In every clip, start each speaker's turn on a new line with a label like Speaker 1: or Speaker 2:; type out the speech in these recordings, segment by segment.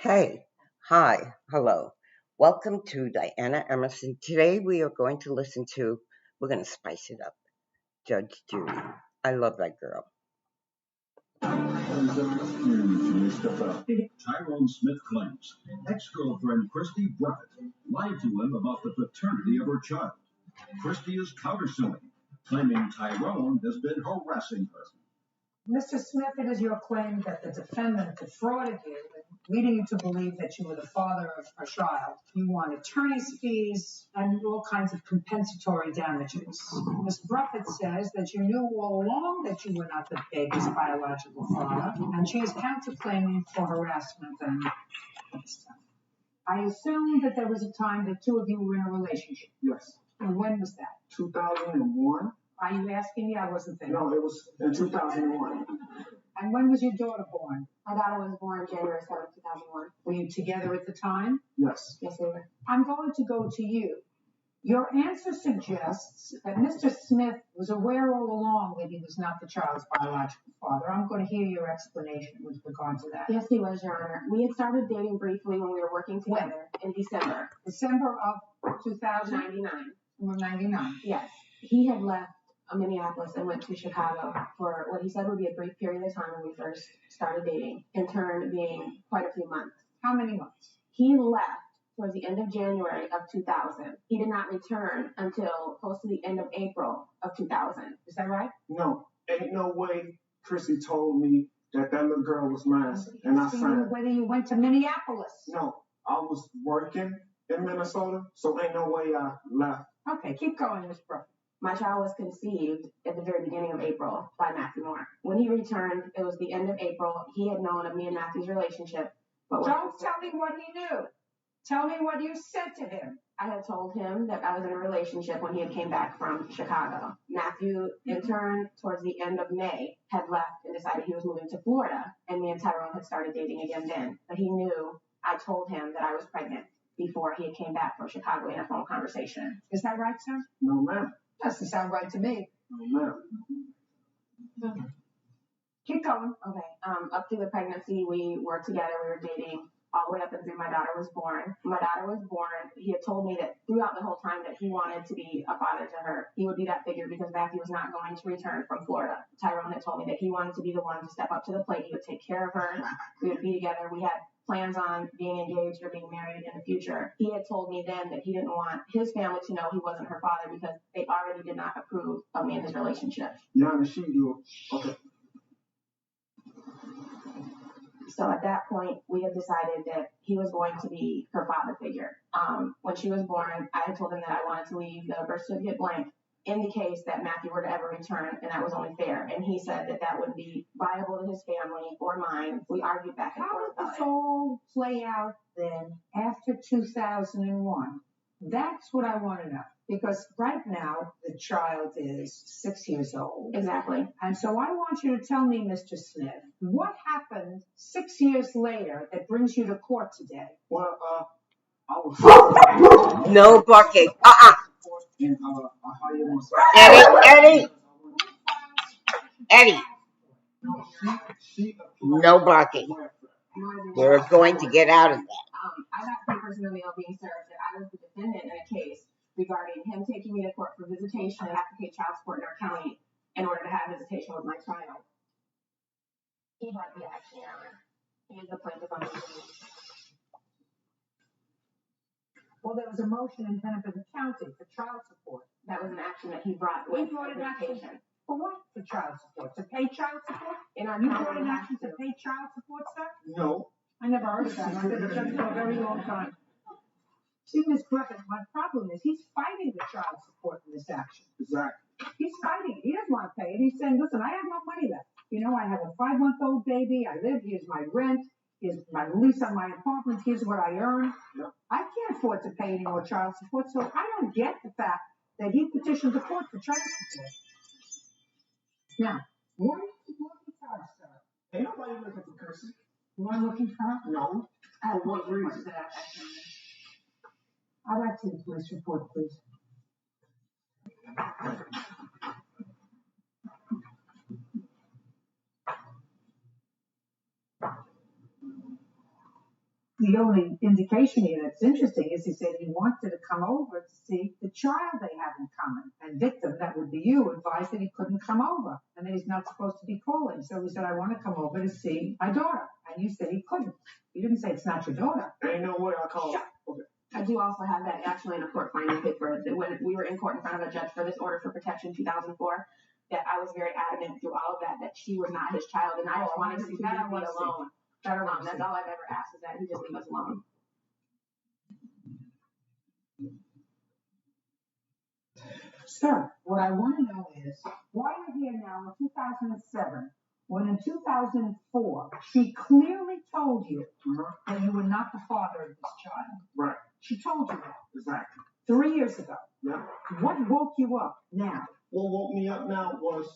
Speaker 1: Hey, hi, hello. Welcome to Diana Emerson. Today we are going to we're going to spice it up, Judge Judy. I love that girl.
Speaker 2: Tyrone Smith claims ex-girlfriend Christy Bruffett lied to him about the paternity of her child. Christy is countersuing, claiming Tyrone has been harassing her.
Speaker 3: Mr. Smith, it is your claim that the defendant defrauded you, leading you to believe that you were the father of a child. You want attorney's fees and all kinds of compensatory damages. Ms. Bruffett says that you knew all along that you were not the baby's biological father, and she is counterclaiming for harassment and stuff. I assume that there was a time that two of you were in a relationship.
Speaker 4: Yes.
Speaker 3: And when was that?
Speaker 4: 2001.
Speaker 3: Are you asking me? I wasn't there.
Speaker 4: No, it was in 2001.
Speaker 3: And when was your daughter born?
Speaker 5: My daughter was born January 7th, 2001.
Speaker 3: Were you together at the time?
Speaker 4: Yes.
Speaker 5: Yes, we were.
Speaker 3: I'm going to go to you. Your answer suggests that Mr. Smith was aware all along that he was not the child's biological father. I'm going to hear your explanation with regard to that.
Speaker 5: Yes, he was, Your Honor. We had started dating briefly when we were working together in December.
Speaker 3: December of
Speaker 5: 2099.
Speaker 3: 99.
Speaker 5: Yes. He had left Minneapolis and went to Chicago for what he said would be a brief period of time when we first started dating, in turn being quite a few months.
Speaker 3: How many months?
Speaker 5: He left towards the end of January of 2000. He did not return until close to the end of April of 2000. Is that right?
Speaker 4: No, ain't no way Chrissy told me that little girl was mine, and I signed.
Speaker 3: Whether you went to Minneapolis?
Speaker 4: No, I was working in Minnesota, so ain't no way I left.
Speaker 3: Okay, keep going, Ms. Brooke.
Speaker 5: My child was conceived at the very beginning of April by Matthew Moore. When he returned, it was the end of April. He had known of me and Matthew's relationship. But
Speaker 3: don't tell me what he knew. Tell me what you said to him.
Speaker 5: I had told him that I was in a relationship when he had came back from Chicago. Matthew, in turn, towards the end of May, had left and decided he was moving to Florida. And me and Tyrone had started dating again then. But he knew I told him that I was pregnant before he had came back from Chicago in a phone conversation.
Speaker 3: Is that right, sir?
Speaker 4: No, ma'am.
Speaker 3: Doesn't sound right to me.
Speaker 4: No, ma'am.
Speaker 3: Keep going.
Speaker 5: Okay. Up through the pregnancy, we were together. We were dating all the way up until my daughter was born. My daughter was born. He had told me that throughout the whole time that he wanted to be a father to her. He would be that figure because Matthew was not going to return from Florida. Tyrone had told me that he wanted to be the one to step up to the plate. He would take care of her. We would be together. We had plans on being engaged or being married in the future. He had told me then that he didn't want his family to know he wasn't her father because they already did not approve of me and his relationship.
Speaker 4: Yeah, she do. Okay.
Speaker 5: So at that point, we had decided that he was going to be her father figure. When she was born, I had told him that I wanted to leave the birth certificate blank in the case that Matthew were to ever return, and that was only fair. And he said that that would be viable to his family or mine. We argued back and forth
Speaker 3: How
Speaker 5: about
Speaker 3: did this all play out then after 2001? That's what I want to know. Because right now, the child is 6 years old.
Speaker 5: Exactly.
Speaker 3: And so I want you to tell me, Mr. Smith, what happened 6 years later that brings you to court today?
Speaker 4: Well, I was.
Speaker 1: No barking.
Speaker 4: In, I hired
Speaker 1: Eddie. No barking. We're going to get out of that.
Speaker 5: I got papers in the mail being served that I was the defendant in a case regarding him taking me to court for visitation and have to pay child support in our county in order to have visitation with my child. He brought the action, Your Honor. He is the plaintiff on the case.
Speaker 3: Well, there was a motion in Hennepin County for child support.
Speaker 5: That was an action that he brought with
Speaker 3: He brought an action
Speaker 5: visitation.
Speaker 3: for what? For child support? To pay child support?
Speaker 5: In our
Speaker 3: You
Speaker 5: county,
Speaker 3: brought an
Speaker 5: we have
Speaker 3: action to
Speaker 5: to.
Speaker 3: pay child support, sir?
Speaker 4: No.
Speaker 3: I never heard of that. I've been a judge for a very long time. See, Ms. Griffin, my problem is he's fighting the child support in this action.
Speaker 4: Exactly.
Speaker 3: He's fighting it. He doesn't want to pay it. He's saying, listen, I have no money left. You know, I have a 5-month-old baby. I live. Here's my rent. Here's my lease on my apartment. Here's what I earn.
Speaker 4: Yeah.
Speaker 3: I can't afford to pay any more child support, so I don't get the fact that he petitioned the court for child support. Now, what are you looking for, sir?
Speaker 4: Ain't nobody looking for Chrissy.
Speaker 3: You are looking for her?
Speaker 4: No.
Speaker 5: I have
Speaker 4: For what
Speaker 5: papers
Speaker 4: reason?
Speaker 5: for that action.
Speaker 3: I'd like to see the police report, please. The only indication here that's interesting is he said he wanted to come over to see the child they have in common. And Victor, that would be you, advised that he couldn't come over and that he's not supposed to be calling. So he said, I want to come over to see my daughter. And you said he couldn't. You didn't say it's not your daughter.
Speaker 4: Ain't no way I called. Okay.
Speaker 5: I do also have that actually in a court finding paper that when we were in court in front of a judge for this order for protection 2004, that I was very adamant through all of that she was not his child, and I just wanted to leave me alone. That's all I've ever asked, is that he just leave us alone.
Speaker 3: Sir, what I want to know is why you're here now in 2007, when in 2004 she clearly told you that you were not the father of this child.
Speaker 4: Right.
Speaker 3: She told you that.
Speaker 4: Exactly.
Speaker 3: 3 years ago.
Speaker 4: Yeah.
Speaker 3: What woke you up now?
Speaker 4: What woke me up now was,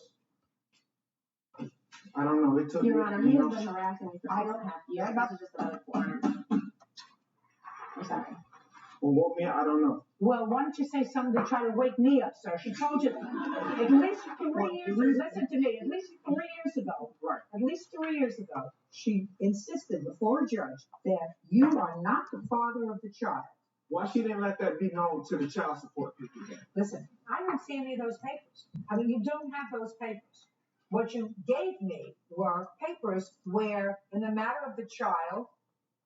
Speaker 4: I don't know. It took
Speaker 5: Your
Speaker 4: me.
Speaker 5: Honor, he has been harassing me for
Speaker 3: I don't have.
Speaker 5: years. This is just another corner. I'm sorry.
Speaker 4: What woke me up, I don't know.
Speaker 3: Well, why don't you say something to try to wake me up, sir? She told you at least 3 years ago. Listen to me. At least 3 years ago.
Speaker 4: Right.
Speaker 3: At least 3 years ago, she insisted before a judge that you are not the father of the child.
Speaker 4: Why she didn't let that be known to the child support people then?
Speaker 3: Listen, I don't see any of those papers. I mean, you don't have those papers. What you gave me were papers where, in the matter of the child,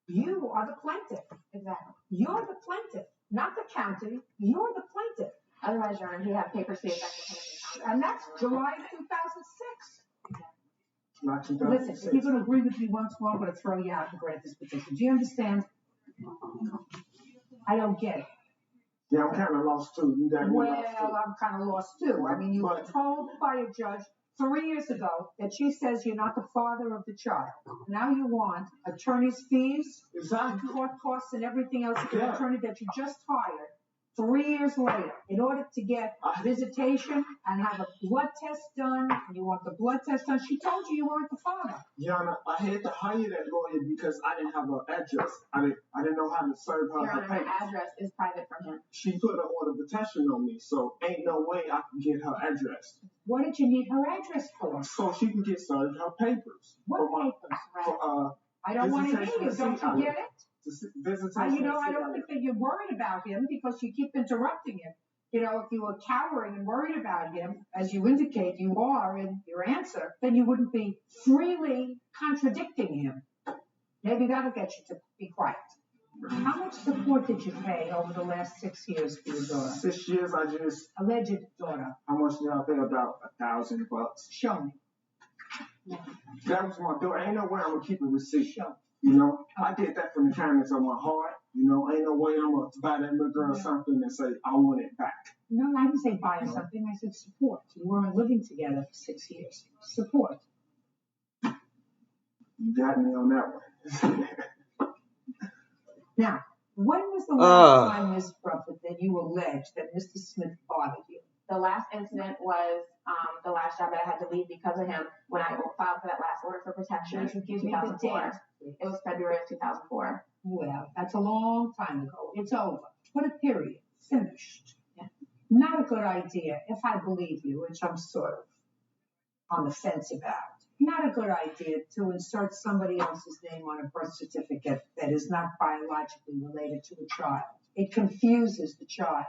Speaker 3: you are the plaintiff.
Speaker 5: Exactly.
Speaker 3: You're the plaintiff, not the county. You're the plaintiff.
Speaker 5: Otherwise, Your Honor, he had papers to the effect of Tennessee.
Speaker 3: And that's July 2006.
Speaker 4: Not 2006.
Speaker 3: Listen, if you're going to agree with me once more, I'm going to throw you out and grant this petition. Do you understand? I don't get it.
Speaker 4: Yeah, I'm kind of lost too. You got me lost too.
Speaker 3: Well, I'm kind of lost too. I mean, you were told by a judge 3 years ago that she says you're not the father of the child. Now you want attorney's fees,
Speaker 4: Exactly.
Speaker 3: court costs, and everything else for the
Speaker 4: Yeah.
Speaker 3: attorney that you just hired 3 years later in order to get visitation and have a blood test done. And you want the blood test done. She told you weren't the father.
Speaker 4: Yana, I had to hire that lawyer because I didn't have her address. I didn't know how to serve her.
Speaker 5: Your
Speaker 4: her
Speaker 5: Honor, my
Speaker 4: papers.
Speaker 5: address is private from him.
Speaker 4: She put an order of protection on me, so ain't no way I can get her address.
Speaker 3: What did you need her address for?
Speaker 4: So she can get served her papers.
Speaker 3: What
Speaker 4: For my-
Speaker 3: papers?
Speaker 4: For,
Speaker 3: I don't want to hear
Speaker 4: visitation
Speaker 3: you.
Speaker 4: to
Speaker 3: Don't
Speaker 4: see
Speaker 3: you get it?
Speaker 4: visitation.
Speaker 3: You know,
Speaker 4: to
Speaker 3: I
Speaker 4: see
Speaker 3: don't
Speaker 4: her.
Speaker 3: think that you're worried about him because you keep interrupting him. You know, if you were cowering and worried about him, as you indicate you are in your answer, then you wouldn't be freely contradicting him. Maybe that'll get you to be quiet. How much support did you pay over the last 6 years for your daughter?
Speaker 4: 6 years, I just,
Speaker 3: Alleged daughter.
Speaker 4: how much did I pay? About $1,000.
Speaker 3: Show me.
Speaker 4: That was my daughter. Ain't no way I'm gonna keep a receipt.
Speaker 3: Show.
Speaker 4: You know, I did that from the kindness of my heart. You know, ain't no way I'm gonna buy that little girl something and say I want it back.
Speaker 3: No, I didn't say buy her something. I said support. You weren't living together for 6 years. Support.
Speaker 4: You got me on that one.
Speaker 3: Now, when was the last time, Ms. Bruffett, that you alleged that Mr. Smith bothered you?
Speaker 5: The last incident was the last job that I had to leave because of him when I filed for that last order for protection in
Speaker 3: Give me the
Speaker 5: 2004.
Speaker 3: date.
Speaker 5: It was February of 2004.
Speaker 3: Well, that's a long time ago. It's over. Put a period. Finished.
Speaker 5: Yeah.
Speaker 3: Not a good idea, if I believe you, which I'm sort of on the fence about. Not a good idea to insert somebody else's name on a birth certificate that is not biologically related to the child. It confuses the child.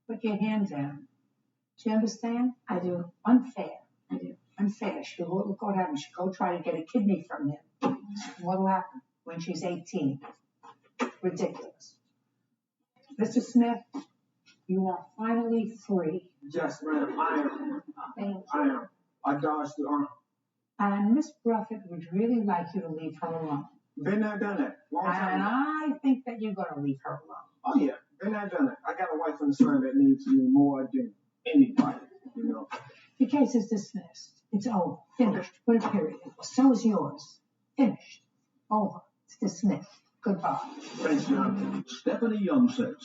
Speaker 3: Put your hand down. Do you understand?
Speaker 5: I do.
Speaker 3: Unfair.
Speaker 5: I do.
Speaker 3: Unfair. Look what happened. She go try to get a kidney from him. What'll happen when she's 18? Ridiculous. Mr. Smith, you are finally free.
Speaker 4: Yes, ma'am, I am.
Speaker 5: Thank you.
Speaker 4: I am. I dodged the arm.
Speaker 3: And Miss Bruffett would really like you to leave her alone.
Speaker 4: Been there, done that. Long
Speaker 3: And
Speaker 4: time.
Speaker 3: I think that you're going to leave her alone.
Speaker 4: Oh yeah, been there, done that. I got a wife and a son that needs me more than anybody. You know.
Speaker 3: The case is dismissed. It's over. Finished. Put a period. So is yours. Finished. Over. It's dismissed. Goodbye.
Speaker 4: Thanks, John.
Speaker 2: Stephanie Young says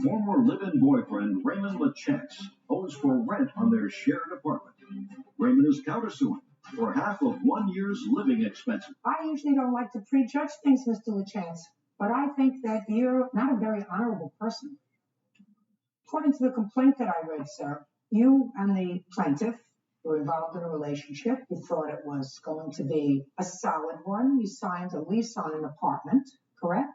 Speaker 2: former live-in boyfriend Raymond LaChance owes for rent on their shared apartment. Raymond is countersuing for half of 1 year's living expenses.
Speaker 3: I usually don't like to prejudge things, Mr. LaChance, but I think that you're not a very honorable person. According to the complaint that I read, sir, you and the plaintiff were involved in a relationship. You thought it was going to be a solid one. You signed a lease on an apartment, correct?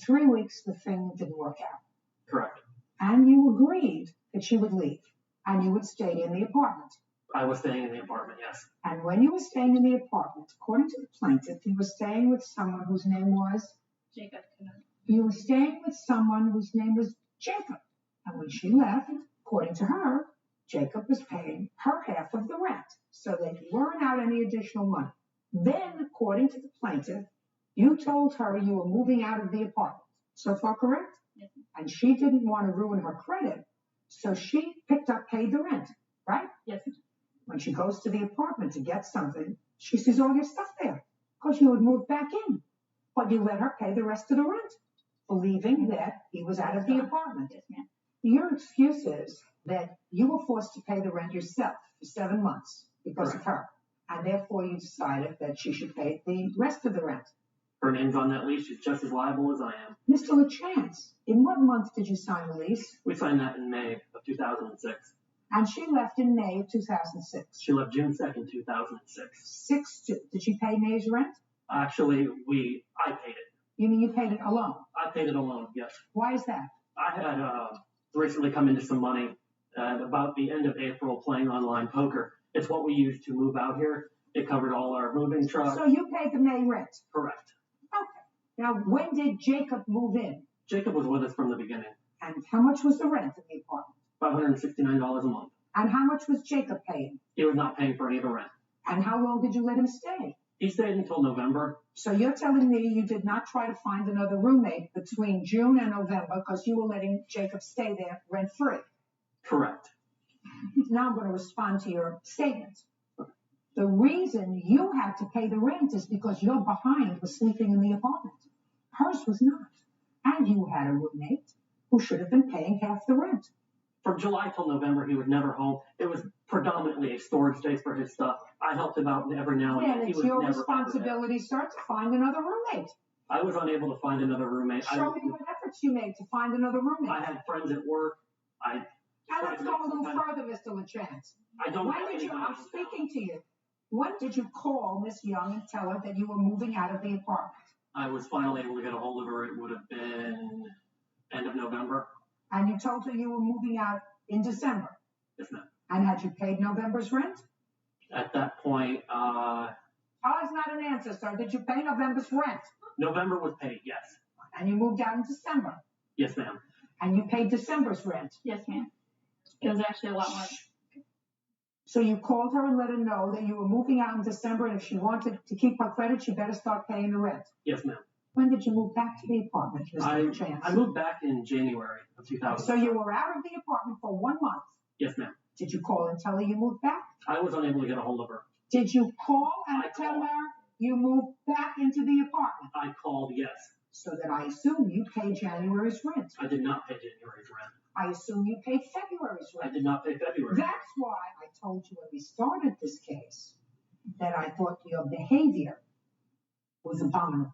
Speaker 3: 3 weeks, the thing didn't work out.
Speaker 2: Correct.
Speaker 3: And you agreed that she would leave and you would stay in the apartment.
Speaker 2: I was staying in the apartment, yes.
Speaker 3: And when you were staying in the apartment, according to the plaintiff, you were staying with someone whose name was?
Speaker 5: Jacob.
Speaker 3: You were staying with someone whose name was Jacob. And when she left, according to her, Jacob was paying her half of the rent so that you weren't out any additional money. Then, according to the plaintiff, you told her you were moving out of the apartment. So far correct?
Speaker 5: Yes.
Speaker 3: And she didn't want to ruin her credit, so she paid the rent, right?
Speaker 5: Yes.
Speaker 3: When she goes to the apartment to get something, she sees all your stuff there because you had moved back in. But you let her pay the rest of the rent, believing that he was out of the apartment.
Speaker 5: Yes, ma'am.
Speaker 3: Your excuse is that you were forced to pay the rent yourself for 7 months because of her. And therefore you decided that she should pay the rest of the rent.
Speaker 2: Her name's on that lease. She's just as liable as I am.
Speaker 3: Mr. LaChance, in what month did you sign the lease?
Speaker 2: We signed that in May of 2006.
Speaker 3: And she left in May of 2006.
Speaker 2: She left June 2nd, 2006.
Speaker 3: Did she pay May's rent?
Speaker 2: Actually, I paid it.
Speaker 3: You mean you paid it alone?
Speaker 2: I paid it alone, yes.
Speaker 3: Why is that?
Speaker 2: I had recently come into some money at about the end of April playing online poker. It's what we used to move out here. It covered all our moving trucks.
Speaker 3: So you paid the May rent?
Speaker 2: Correct.
Speaker 3: Okay. Now, when did Jacob move in?
Speaker 2: Jacob was with us from the beginning.
Speaker 3: And how much was the rent in the apartment?
Speaker 2: $569 a month.
Speaker 3: And how much was Jacob paying?
Speaker 2: He was not paying for any of the rent.
Speaker 3: And how long did you let him stay?
Speaker 2: He stayed until November.
Speaker 3: So you're telling me you did not try to find another roommate between June and November because you were letting Jacob stay there rent-free?
Speaker 2: Correct.
Speaker 3: Now I'm going to respond to your statement. The reason you had to pay the rent is because your behind was sleeping in the apartment. Hers was not. And you had a roommate who should have been paying half the rent.
Speaker 2: From July till November, he was never home. It was predominantly a storage space for his stuff. I helped him out every now and then.
Speaker 3: Then
Speaker 2: He
Speaker 3: it's
Speaker 2: was
Speaker 3: your
Speaker 2: never
Speaker 3: responsibility, sir, to find another roommate.
Speaker 2: I was unable to find another roommate.
Speaker 3: Show me what efforts you made to find another roommate.
Speaker 2: I had friends at work.
Speaker 3: Now let's go a little further, Mr. LaChance.
Speaker 2: I don't
Speaker 3: When
Speaker 2: have
Speaker 3: did you,
Speaker 2: anybody
Speaker 3: I'm
Speaker 2: else.
Speaker 3: speaking to you. When did you call Miss Young and tell her that you were moving out of the apartment?
Speaker 2: I was finally able to get a hold of her. It would have been end of November.
Speaker 3: And you told her you were moving out in December?
Speaker 2: Yes, ma'am.
Speaker 3: And had you paid November's rent?
Speaker 2: At that point,
Speaker 3: It's not an answer, sir. Did you pay November's rent?
Speaker 2: November was paid, yes.
Speaker 3: And you moved out in December?
Speaker 2: Yes, ma'am.
Speaker 3: And you paid December's rent?
Speaker 5: Yes, ma'am. It was actually a lot more.
Speaker 3: So you called her and let her know that you were moving out in December, and if she wanted to keep her credit, she better start paying the rent.
Speaker 2: Yes, ma'am.
Speaker 3: When did you move back to the apartment, Mr. LaChance?
Speaker 2: I moved back in January of 2000.
Speaker 3: So you were out of the apartment for 1 month.
Speaker 2: Yes, ma'am.
Speaker 3: Did you call and tell her you moved back?
Speaker 2: I was unable to get a hold of her.
Speaker 3: Did you call and
Speaker 2: I
Speaker 3: tell
Speaker 2: called.
Speaker 3: her you moved back into the apartment?
Speaker 2: I called, yes.
Speaker 3: So then I assume you paid January's rent.
Speaker 2: I did not pay January's rent.
Speaker 3: I assume you paid February's
Speaker 2: I
Speaker 3: rent.
Speaker 2: did not pay February.
Speaker 3: That's why I told you when we started this case that I thought your behavior was abominable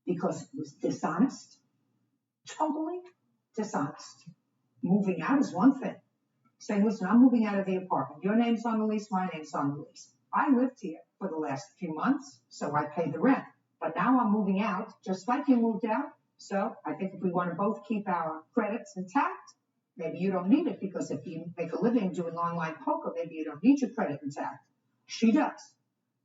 Speaker 3: because it was dishonest, totally dishonest. Moving out is one thing. Saying, listen, I'm moving out of the apartment. Your name's on the lease, my name's on the lease. I lived here for the last few months, so I paid the rent. But now I'm moving out, just like you moved out. So I think if we want to both keep our credits intact, maybe you don't need it because if you make a living doing online poker, maybe you don't need your credit intact. She does.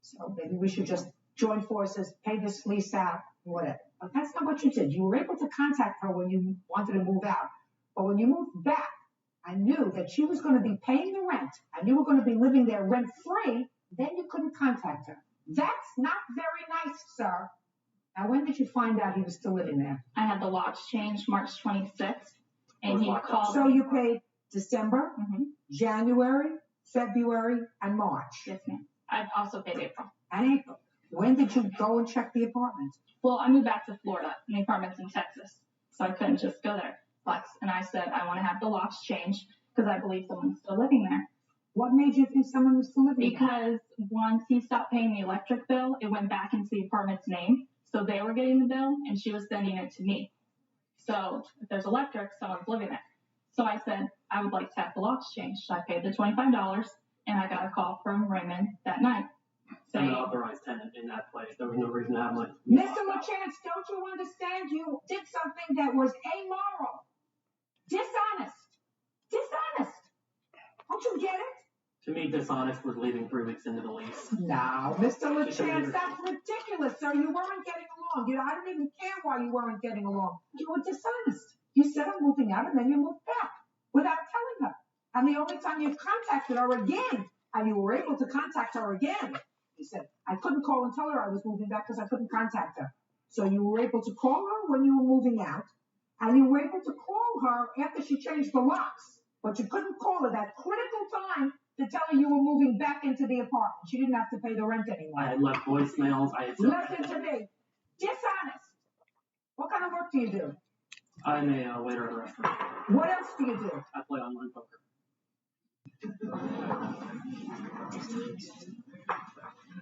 Speaker 3: So maybe we should just join forces, pay this lease out, whatever. But that's not what you did. You were able to contact her when you wanted to move out. But when you moved back, I knew that she was going to be paying the rent and you were going to be living there rent-free, then you couldn't contact her. That's not very nice, sir. Now, when did you find out he was still living there?
Speaker 5: I had the locks changed March 26th, and he called.
Speaker 3: So you paid December,
Speaker 5: Mhm.
Speaker 3: January, February, and March.
Speaker 5: Yes, ma'am. I've also paid April.
Speaker 3: And April. When did you go and check the apartment?
Speaker 5: Well, I moved back to Florida, and the apartment's in Texas, so I couldn't just go there. And I said I want to have the locks changed because I believe someone's still living there.
Speaker 3: What made you think someone was still living there?
Speaker 5: Because once he stopped paying the electric bill, it went back into the apartment's name. So they were getting the bill, and she was sending it to me. So if there's electric, someone's living there. So I said, I would like to have the locks changed. So I paid the $25, and I got a call from Raymond that night.
Speaker 6: I'm an authorized tenant in that place. There was no reason to have my...
Speaker 3: Mr. LaChance, don't you understand? You did something that was amoral, dishonest. Dishonest. Don't you get it?
Speaker 6: To me, dishonest was leaving 3 weeks into the lease.
Speaker 3: No, Mr. LaChance, that's ridiculous, sir. You weren't getting along. I don't even care why you weren't getting along. You were dishonest. You said I'm moving out, and then you moved back without telling her. And the only time you've contacted her again, and you were able to contact her again, you said, I couldn't call and tell her I was moving back because I couldn't contact her. So you were able to call her when you were moving out, and you were able to call her after she changed the locks. But you couldn't call her that critical time to tell her you were moving back into the apartment. She didn't have to pay the rent anymore.
Speaker 6: I had left voicemails.
Speaker 3: Listen to me. Dishonest. What kind of work do you do?
Speaker 6: I'm a waiter at a restaurant.
Speaker 3: What else do you do?
Speaker 6: I play online poker.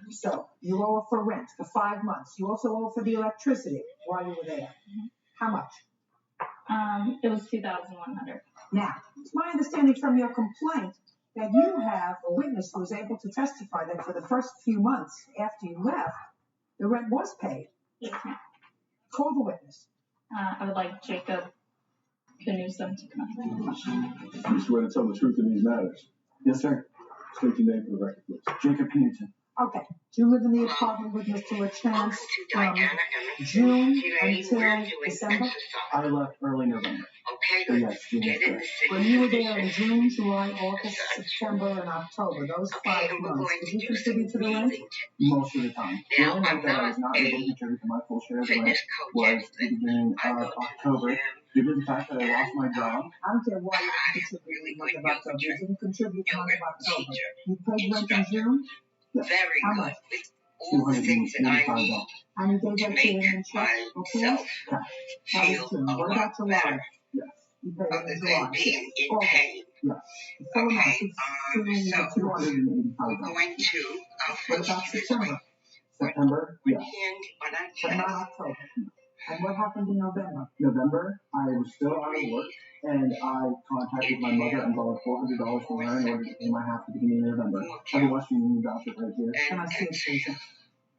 Speaker 3: So you owe her for rent for 5 months. You also owe for the electricity while you were there. How much?
Speaker 7: It was $2,100.
Speaker 3: Now, it's my understanding from your complaint that you have a witness who was able to testify that for the first few months after you left, the rent was paid.
Speaker 7: Yes, ma'am.
Speaker 3: Call the witness.
Speaker 7: I would like Jacob Knudsen to come.
Speaker 2: You swear to tell the truth in these matters.
Speaker 4: Yes, sir.
Speaker 2: State your name for the record, please.
Speaker 4: Jacob Pennington.
Speaker 3: Okay. Do you live in the apartment with Mr. LaChance from June until December?
Speaker 4: I left early November. So yes, June is correct.
Speaker 3: When you were there in June, July, August, September, and October, those 5 months, did you contribute to the rent?
Speaker 4: Most of the time. The only month that I was not able to contribute to my full share of the rent was the beginning of October, due to the fact that I lost my job.
Speaker 3: I don't care why you didn't contribute in the month of October. You didn't contribute in the month of October. You paid rent in June?
Speaker 4: Yes.
Speaker 3: How much?
Speaker 4: $285.
Speaker 3: And you gave that to him in check, okay?
Speaker 4: Cash.
Speaker 3: That was June. What about July?
Speaker 4: Yes.
Speaker 3: You paid it in July. August.
Speaker 4: Yes.
Speaker 3: The full amount is $285.
Speaker 4: $285.
Speaker 3: What about September?
Speaker 4: September? Yes.
Speaker 3: But not October. And what happened in November?
Speaker 4: November, I was still out of work, and I contacted my mother and borrowed $400 from her in order to pay my half at the beginning of November. I have a Western Union voucher right here.
Speaker 3: Can I see it, please?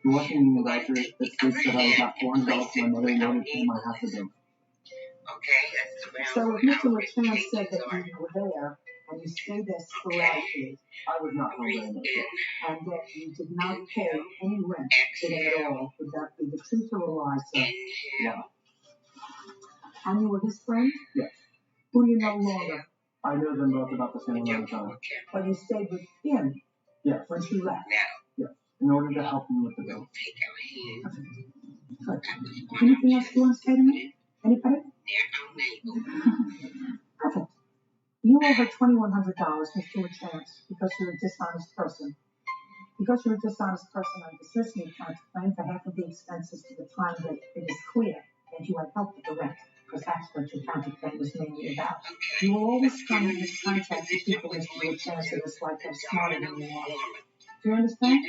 Speaker 4: The Western Union voucher that states that I got $400 from my mother in order to pay my half of the bill.
Speaker 3: So if Mr. LaChance said that you were there, and you stayed there sporadically,
Speaker 4: I was not home very much.
Speaker 3: and that you did not pay any rent to them at all, would that be the truth or a lie, sir?
Speaker 4: Yeah.
Speaker 3: And you were his friend?
Speaker 4: Yes.
Speaker 3: Who do you know longer?
Speaker 4: I know them both about the same amount of time.
Speaker 3: But you stayed with him
Speaker 4: Yes.
Speaker 3: when she left?
Speaker 4: Yes. In order to help him with the bill.
Speaker 3: Good. Anything else you want to say to me? Anybody? Perfect. You owe her $2,100, Mr. LaChance, because you're a dishonest person. Because you're a dishonest person, I'm dismissing your counterclaim for half of the expenses to the time that it is clear that you had helped with the rent, because that's what your counterclaim was mainly about. You will always come into contact with people, Mr. LaChance, in this life that are smarter than you are. Do you understand?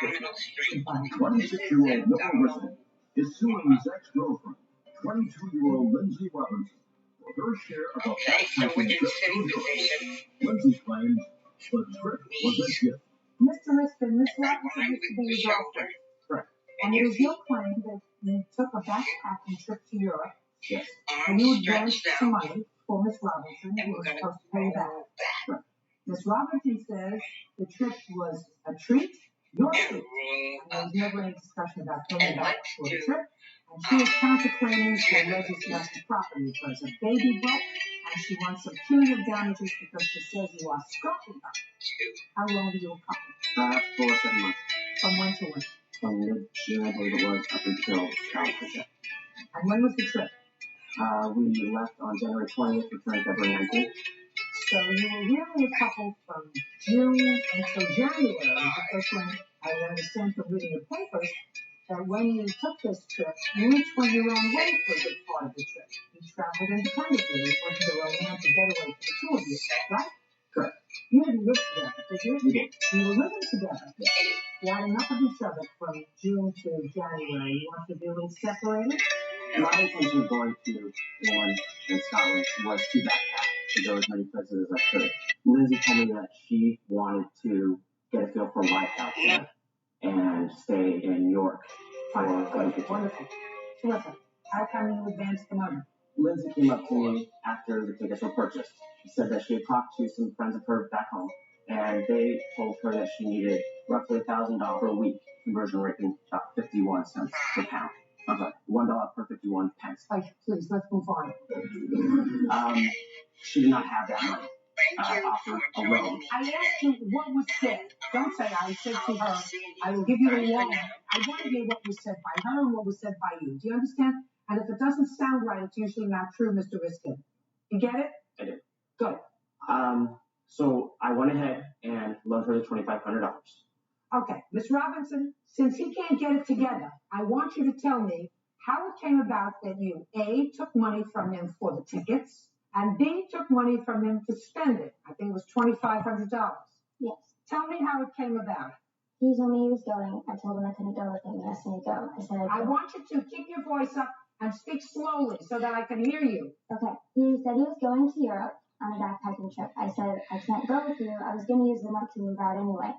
Speaker 3: Goodbye.
Speaker 2: 26-year-old Noah resident is suing his ex-girlfriend, 22-year-old Lindsay Robinson, for her share of a backpacking trip to Europe. Lindsay claims the trip was a gift.
Speaker 3: Mr. Liston, Miss Robinson used to be your girlfriend.
Speaker 4: Correct.
Speaker 3: And it is your claim that you took a backpacking trip to Europe,
Speaker 4: Yes.
Speaker 3: and you advanced some money for Miss Robinson, who was supposed to pay back.
Speaker 4: Correct.
Speaker 3: Miss Robinson says the trip was a treat, your treat, and there was never any discussion about paying back for the trip. And she is counterclaiming the alleged loss of property because of baby book, and she wants some punitive damages because she says you are stalking her. How long were you a couple?
Speaker 4: 4 or 7 months.
Speaker 3: From when to when?
Speaker 4: From mid-June, I believe it was, up until California.
Speaker 3: And when was the trip?
Speaker 4: We left on January 20th, returned February 19th.
Speaker 3: So you were really a couple from June until January, because when I understand from reading your papers that when you took this trip, you each went your own way for a good part of the trip. You traveled independently. It wasn't a romantic getaway for the two of you, right?
Speaker 4: Correct.
Speaker 3: You didn't live together, did you?
Speaker 4: We did.
Speaker 3: You were living together. You had enough of each other from June to January. You wanted to be a little separated?
Speaker 4: My intention of going to England and Scotland was to backpack, to go as many places as I could. Lindsay told me that she wanted to get a feel for life out there. and stay in New York for
Speaker 3: Fine,
Speaker 4: a week or
Speaker 3: good,
Speaker 4: two.
Speaker 3: wonderful. Terrific. How come you advanced the money?
Speaker 4: Lindsay came up to me after the tickets were purchased. She said that she had talked to some friends of hers back home, and they told her that she needed roughly $1,000 per week, conversion rate being about 51 cents per pound. I'm sorry, $1 per 51 pence.
Speaker 3: Please, let's move on.
Speaker 4: She did not have that money. Offer a loan.
Speaker 3: I asked you what was said. Don't say I said to her, I will give you a loan. I want to hear what was said by her and what was said by you. Do you understand? And if it doesn't sound right, it's usually not true, Mr. Riskin. You get it?
Speaker 4: I did.
Speaker 3: Good.
Speaker 4: So I went ahead and loaned her the $2,500.
Speaker 3: Okay, Miss Robinson, since he can't get it together, I want you to tell me how it came about that you, A, took money from him for the tickets, and B, took money from him to spend it. I think it was $2,500.
Speaker 5: Yes.
Speaker 3: Tell me how it came about.
Speaker 5: He told me he was going. I told him I couldn't go with him. He asked me to go. I said
Speaker 3: I want you to keep your voice up and speak slowly so that I can hear you.
Speaker 5: Okay. He said he was going to Europe on a backpacking trip. I said, I can't go with you. I was going to use the month to move out anyway.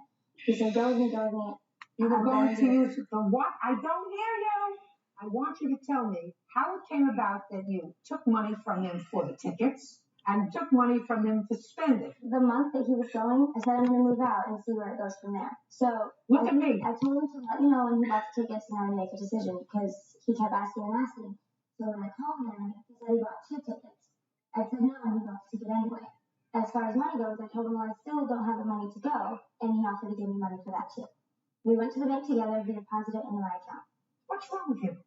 Speaker 5: He said, go with me, go with me.
Speaker 3: You were going to use the what? I don't hear you. I want you to tell me how it came about that you took money from him for the tickets and took money from him to spend it.
Speaker 5: The month that he was going, I said I'm going to move out and see where it goes from there. So
Speaker 3: look at me.
Speaker 5: I told him to let me know when he bought the tickets and I would make a decision because he kept asking and asking. So when I called him, he said he bought 2 tickets. I said no, and he bought the ticket anyway. As far as money goes, I told him, well, I still don't have the money to go, and he offered to give me money for that too. We went to the bank together, he deposited it into my account.
Speaker 3: What's wrong with you?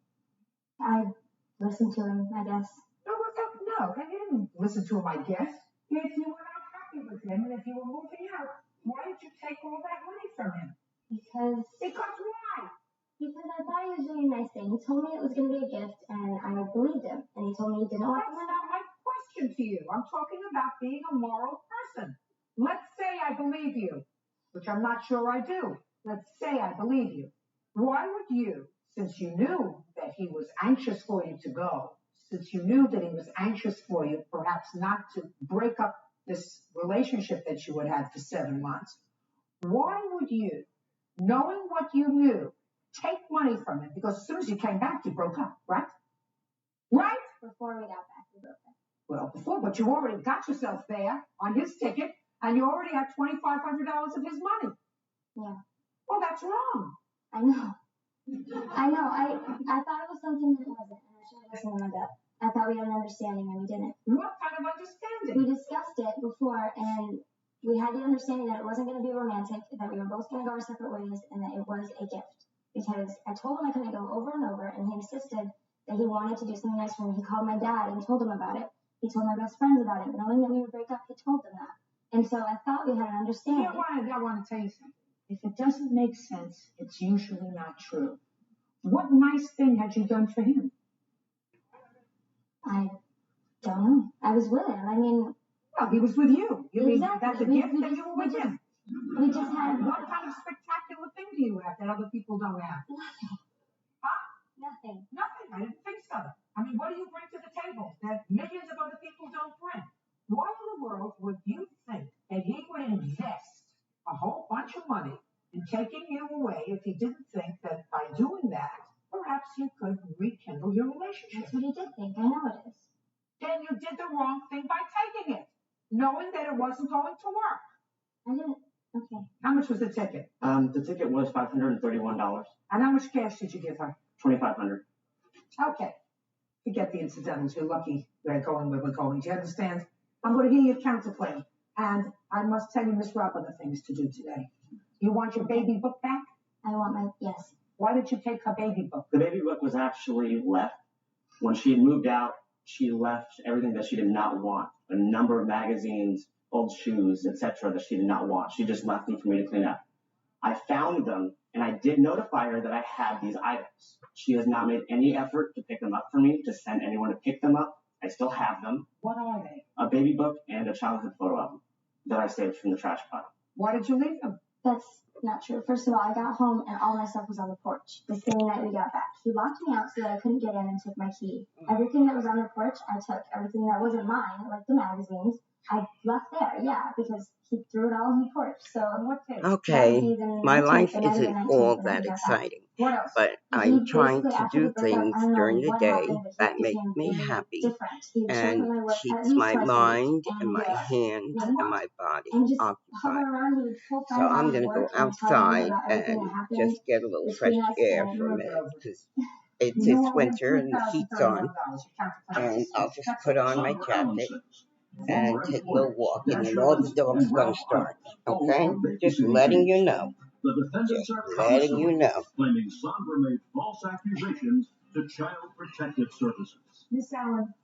Speaker 5: I listened to him, I guess.
Speaker 3: No, I didn't listen to him, I guess. If you were not happy with him and if you were moving out, why did you take all that money from him?
Speaker 5: Because
Speaker 3: why?
Speaker 5: Because I thought he was doing a nice thing. He told me it was going to be a gift, and I believed him. And he told me he didn't want
Speaker 3: That's not my question to you. I'm talking about being a moral person. Let's say I believe you, which I'm not sure I do. Let's say I believe you. Why would you, since you knew that he was anxious for you to go, since you knew that he was anxious for you perhaps not to break up this relationship that you had had for 7 months, why would you, knowing what you knew, take money from him? Because as soon as you came back, you broke up, right? Right?
Speaker 5: Before we got back, we broke up.
Speaker 3: Well, before, but you already got yourself there on his ticket, and you already had $2,500 of his money.
Speaker 5: Yeah.
Speaker 3: Well, that's wrong.
Speaker 5: I know. I thought it was something that it wasn't, and I should have listened to my gut. I thought we had an understanding, and we didn't.
Speaker 3: What kind of understanding?
Speaker 5: We discussed it before, and we had the understanding that it wasn't going to be romantic, that we were both going to go our separate ways, and that it was a gift. Because I told him I couldn't go over and over, and he insisted that he wanted to do something nice for me. He called my dad and told him about it. He told my best friends about it. Knowing that we would break up, he told them that. And so I thought we had an understanding.
Speaker 3: I want to tell you something. If it doesn't make sense, it's usually not true. What nice thing had you done for him?
Speaker 5: I don't know. I was with him. I mean...
Speaker 3: Well, he was with you. You
Speaker 5: exactly.
Speaker 3: mean that's a gift that you were with him?
Speaker 5: We just had...
Speaker 3: What kind of spectacular thing do you have that other people don't have?
Speaker 5: Nothing.
Speaker 3: Huh?
Speaker 5: Nothing.
Speaker 3: Nothing. I didn't think so. I mean, what do you bring to the table that millions of other people don't bring? Why in the world would you think that he would invest a whole bunch of money in taking you away if he didn't think that by doing that, perhaps you could rekindle your relationship?
Speaker 5: That's what he did think. I know it is.
Speaker 3: Then you did the wrong thing by taking it, knowing that it wasn't going to work.
Speaker 5: I didn't. Okay.
Speaker 3: How much was the ticket?
Speaker 4: The ticket was $531.
Speaker 3: And how much cash did you give her?
Speaker 4: $2,500.
Speaker 3: Okay. Forget the incidentals. You're lucky we're going where we're going. Do you understand? I'm going to hear your counterclaim. And I must tell you, Miss Robb, other things to do today. You want your baby book back?
Speaker 5: I want my... Yes.
Speaker 3: Why did you take her baby book?
Speaker 4: The baby book was actually left. When she had moved out, she left everything that she did not want. A number of magazines, old shoes, etc. that she did not want. She just left them for me to clean up. I found them, and I did notify her that I had these items. She has not made any effort to pick them up for me, to send anyone to pick them up. I still have them.
Speaker 3: What are they?
Speaker 4: A baby book and a childhood photo album that I saved from the trash pile.
Speaker 3: Why did you leave them?
Speaker 5: That's not true. First of all, I got home and all my stuff was on the porch the same night we got back. He locked me out so that I couldn't get in and took my key. Everything that was on the porch, I took. Everything that wasn't mine, like the magazines,
Speaker 2: I left there, yeah, because he threw it all in the porch. So
Speaker 1: Okay, my life isn't all that exciting,
Speaker 2: What else?
Speaker 1: but I'm trying to do things during the day that make me happy and keeps my mind and my hands and my body occupied. So I'm going to go outside and just get a little fresh air for a minute because it's winter and the heat's on, and I'll just put on my jacket and take a little walk, and then all the dogs are going to start. Okay? Just letting you know. Just letting you know.
Speaker 2: Claiming Sandra made false accusations to Child Protective Services. Miss Allen,